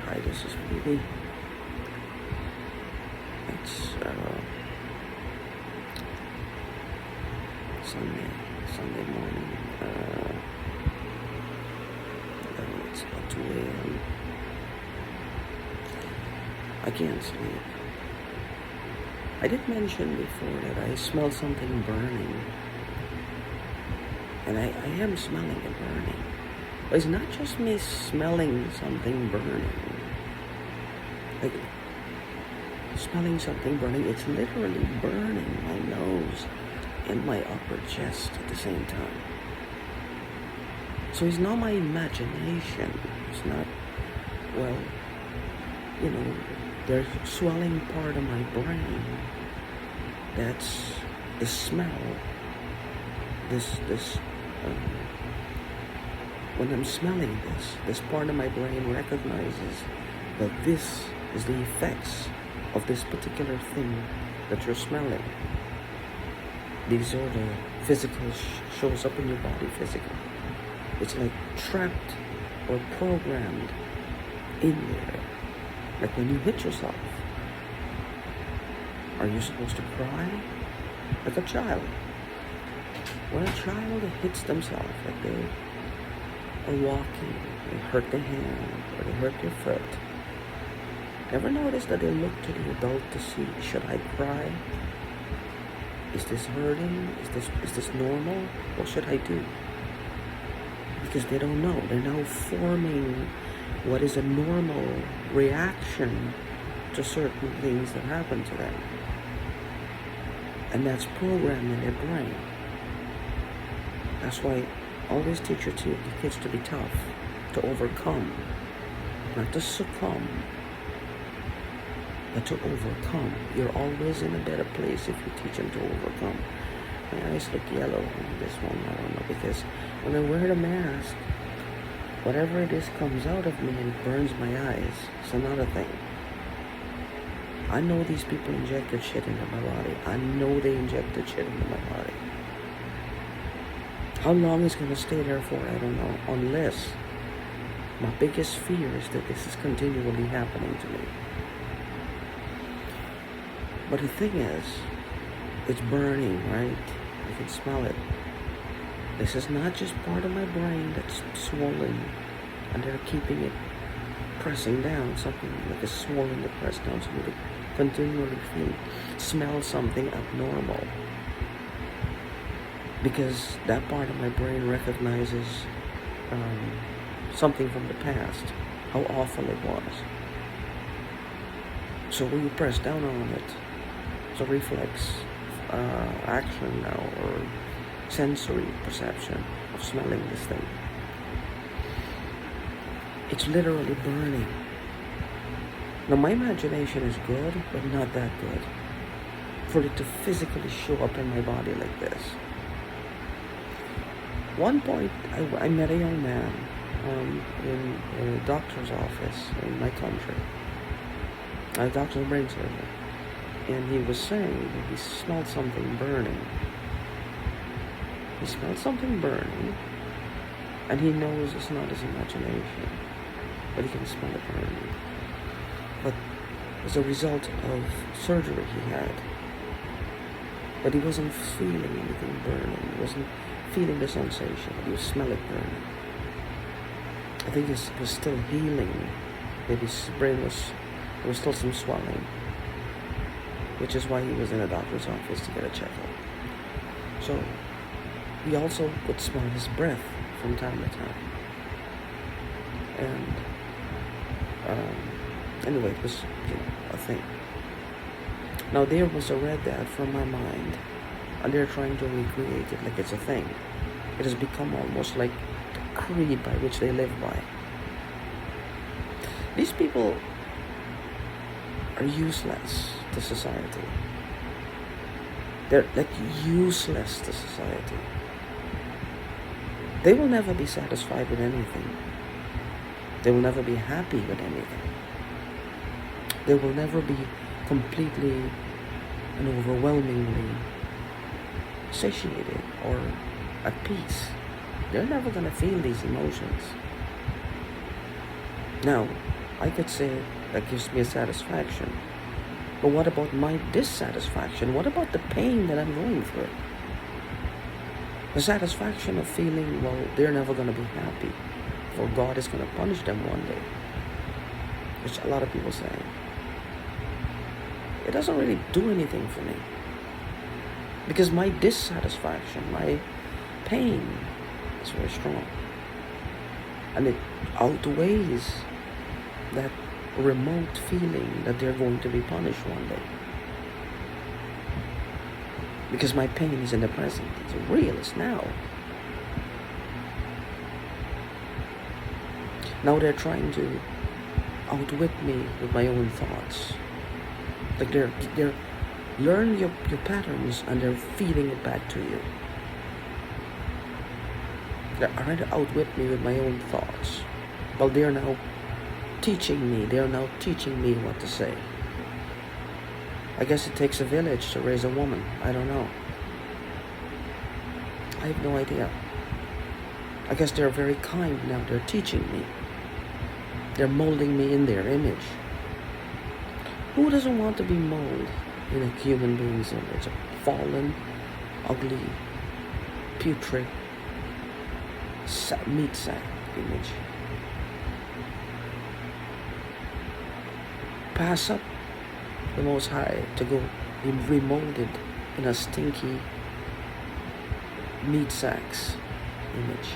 Hi, this is Ruby. It's Sunday morning. It's about 2 a.m. I can't sleep. I did mention before that I smell something burning. And I am smelling it burning. But it's not just me smelling something burning. Like, smelling something burning, it's literally burning my nose and my upper chest at the same time. So it's not my imagination. It's not, well, there's swelling part of my brain. That's the smell. When I'm smelling this part of my brain recognizes that this is the effects of this particular thing that you're smelling. These are the physical shows up in your body physically. It's like trapped or programmed in there. Like when you hit yourself. Are you supposed to cry? Like a child. When a child hits themselves, like they are walking, they hurt their hand or they hurt their foot. Ever notice that they look to the adult to see, should I cry? Is this hurting? Is this normal? What should I do? Because they don't know. They're now forming what is a normal reaction to certain things that happen to them. And that's programmed in their brain. That's why always teach your kids to be tough, to overcome, not to succumb, but to overcome. You're always in a better place if you teach them to overcome. My eyes look yellow on this one, I don't know, because when I wear the mask, whatever it is comes out of me and burns my eyes. It's another thing. I know these people injected shit into my body. I know they injected shit into my body. How long it's going to stay there for, I don't know, unless my biggest fear is that this is continually happening to me. But the thing is, it's burning, right? I can smell it. This is not just part of my brain that's swollen and they're keeping it pressing down, something like a swollen to press down, so you continually smell something abnormal. Because that part of my brain recognizes something from the past, how awful it was. So when you press down on it, it's a reflex action now, or sensory perception of smelling this thing. It's literally burning. Now my imagination is good, but not that good. For it to physically show up in my body like this. One point, I met a young man in a doctor's office in my country, a doctor's brain surgeon, and he was saying that he smelled something burning. He smelled something burning, and he knows it's not his imagination, but he can smell it burning. But as a result of surgery he had, but he wasn't feeling anything burning. He wasn't feeling the sensation. He was smelling it burning. I think it was still healing. Maybe his brain there was still some swelling, which is why he was in a doctor's office to get a checkup. So he also could smell his breath from time to time. And anyway, it was a thing. Now there was a red dad from my mind, and they're trying to recreate it like it's a thing. It has become almost like the creed by which they live by. These people are useless to society. They're like useless to society. They will never be satisfied with anything. They will never be happy with anything. They will never be completely and overwhelmingly satiated or at peace. They're never going to feel these emotions. Now, I could say that gives me a satisfaction. But what about my dissatisfaction? What about the pain that I'm going through? The satisfaction of feeling, well, they're never going to be happy, or God is going to punish them one day, which a lot of people say. It doesn't really do anything for me, because my dissatisfaction, my pain is very strong, and it outweighs that remote feeling that they're going to be punished one day. Because my pain is in the present. It's real. It's now. Now they're trying to outwit me with my own thoughts. Like they're learn your patterns and they're feeding it back to you. They're trying to outwit me with my own thoughts. Well, they're now teaching me. They're now teaching me what to say. I guess it takes a village to raise a woman. I don't know. I have no idea. I guess they're very kind now. They're teaching me. They're molding me in their image. Who doesn't want to be molded in a human being's image? A fallen, ugly, putrid, meat sack image. Pass up the Most High to go be remolded in a stinky meat sacks image.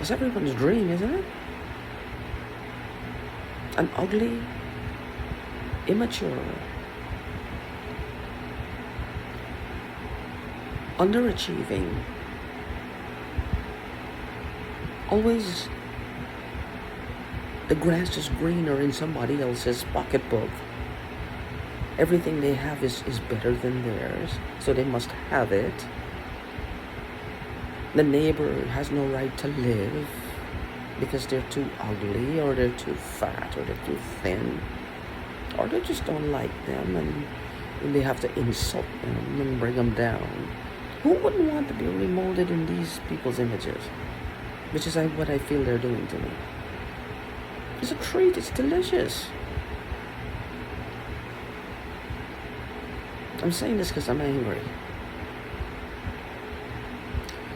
It's everyone's dream, isn't it? An ugly, immature, underachieving, always the grass is greener in somebody else's pocketbook. Everything they have is better than theirs, so they must have it. The neighbor has no right to live because they're too ugly, or they're too fat, or they're too thin, or they just don't like them, and they have to insult them and bring them down. Who wouldn't want to be remolded in these people's images? Which is what I feel they're doing to me. It's a treat. It's delicious. I'm saying this because I'm angry.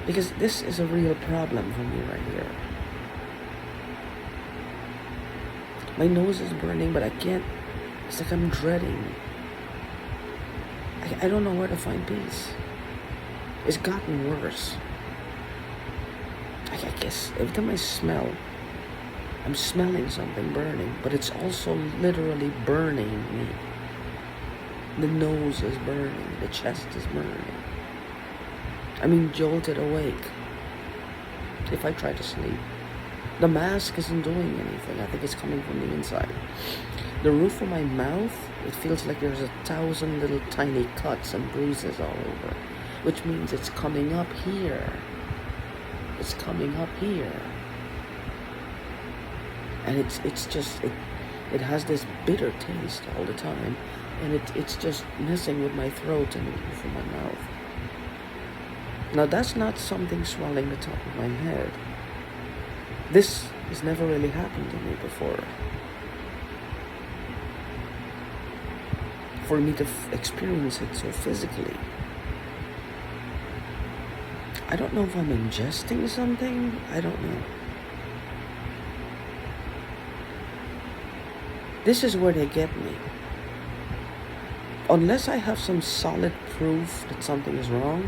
Because this is a real problem for me right here. My nose is burning, but I can't. It's like I'm dreading. I don't know where to find peace. It's gotten worse. I guess every time I smell, I'm smelling something burning, but it's also literally burning me. The nose is burning, the chest is burning. I'm being jolted awake if I try to sleep. The mask isn't doing anything. I think it's coming from the inside. The roof of my mouth, it feels like there's 1,000 little tiny cuts and bruises all over, which means it's coming up here. It's coming up here. And it has this bitter taste all the time, and it's just messing with my throat and the roof of my mouth. Now that's not something swelling the top of my head. This has never really happened to me before. For me to experience it so physically. I don't know if I'm ingesting something. I don't know. This is where they get me. Unless I have some solid proof that something is wrong,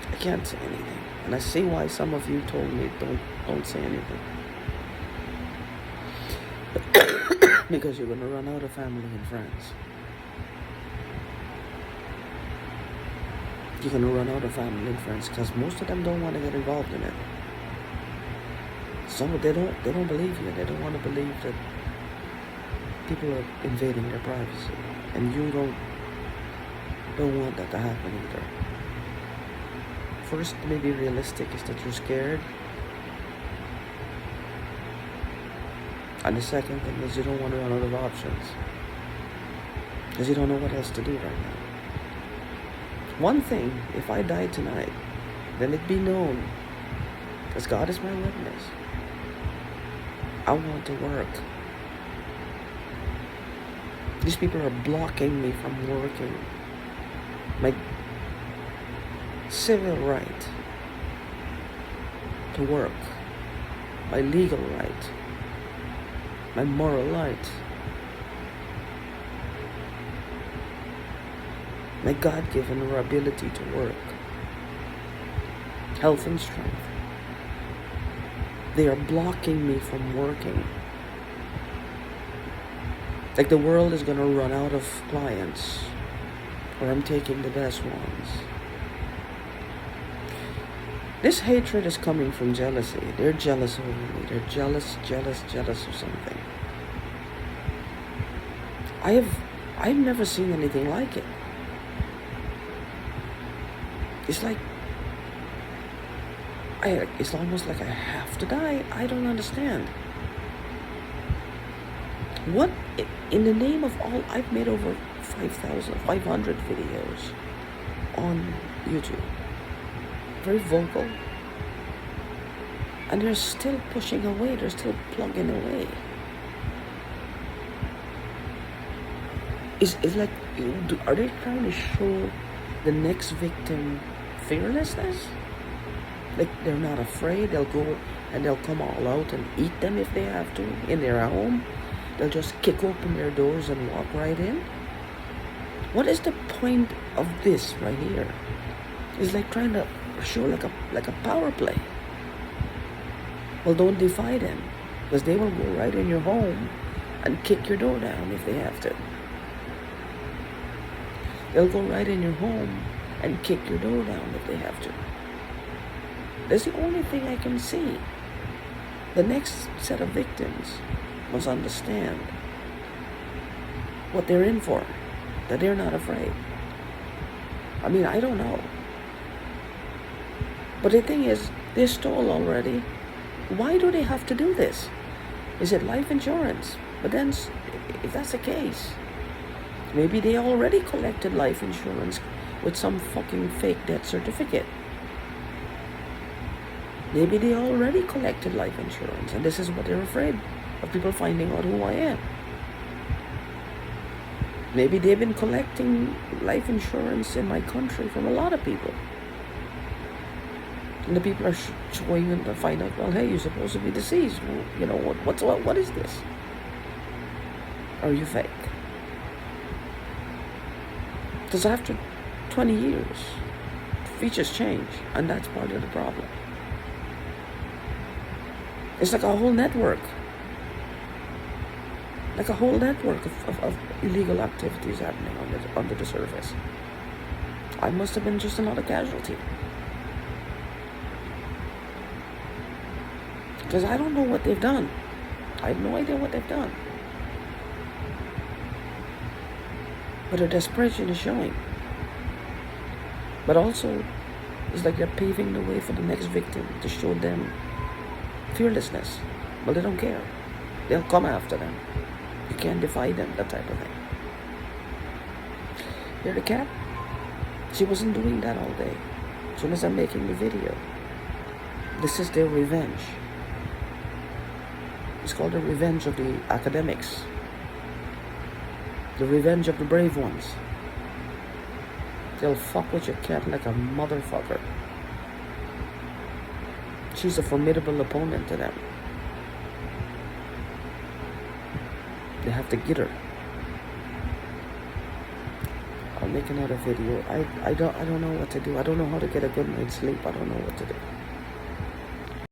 I can't say anything. And I see why some of you told me don't say anything. Because you're going to run out of family and friends. You're going to run out of family and friends because most of them don't want to get involved in it. So they don't believe you. They don't want to believe that people are invading their privacy. And you don't want that to happen either. First, maybe realistic is that you're scared. And the second thing is you don't want to run out of options. Because you don't know what else to do right now. One thing, if I die tonight, then it be known, because God is my witness, I want to work. These people are blocking me from working. My civil right to work, my legal right, my moral right, my God-given ability to work, health and strength. They are blocking me from working. Like the world is going to run out of clients, or I'm taking the best ones. This hatred is coming from jealousy. They're jealous over me. They're jealous of something. I've never seen anything like it. It's like it's almost like I have to die. I don't understand. What in the name of all? I've made over 500 videos on YouTube. Very vocal. And they're still pushing away. They're still plugging away. It's like, are they trying to show the next victim fearlessness? Like they're not afraid. They'll go and they'll come all out and eat them if they have to in their home. They'll just kick open their doors and walk right in. What is the point of this right here? It's like trying to show like a power play. Well, don't defy them, because they will go right in your home and kick your door down if they have to. They'll go right in your home and kick your door down if they have to. That's the only thing I can see. The next set of victims must understand what they're in for, that they're not afraid. I mean, I don't know. But the thing is, they stole already. Why do they have to do this? Is it life insurance? But then, if that's the case, maybe they already collected life insurance with some fucking fake death certificate. Maybe they already collected life insurance, and this is what they're afraid of, people finding out who I am. Maybe they've been collecting life insurance in my country from a lot of people. And the people are showing them to find out, well, hey, you're supposed to be deceased. Well, you know, what is this? Are you fake? Because after 20 years, features change, and that's part of the problem. It's like a whole network. Like a whole network of illegal activities happening under the surface. I must have been just another casualty. Because I don't know what they've done. I have no idea what they've done. But their desperation is showing. But also, it's like they're paving the way for the next victim to show them fearlessness. Well, they don't care. They'll come after them. You can't defy them, that type of thing. Hear the cat? She wasn't doing that all day. As soon as I'm making the video. This is their revenge. It's called the revenge of the academics. The revenge of the brave ones. They'll fuck with your cat like a motherfucker. She's a formidable opponent to them. They have to get her. I'll make another video. I don't know what to do. I don't know how to get a good night's sleep. I don't know what to do.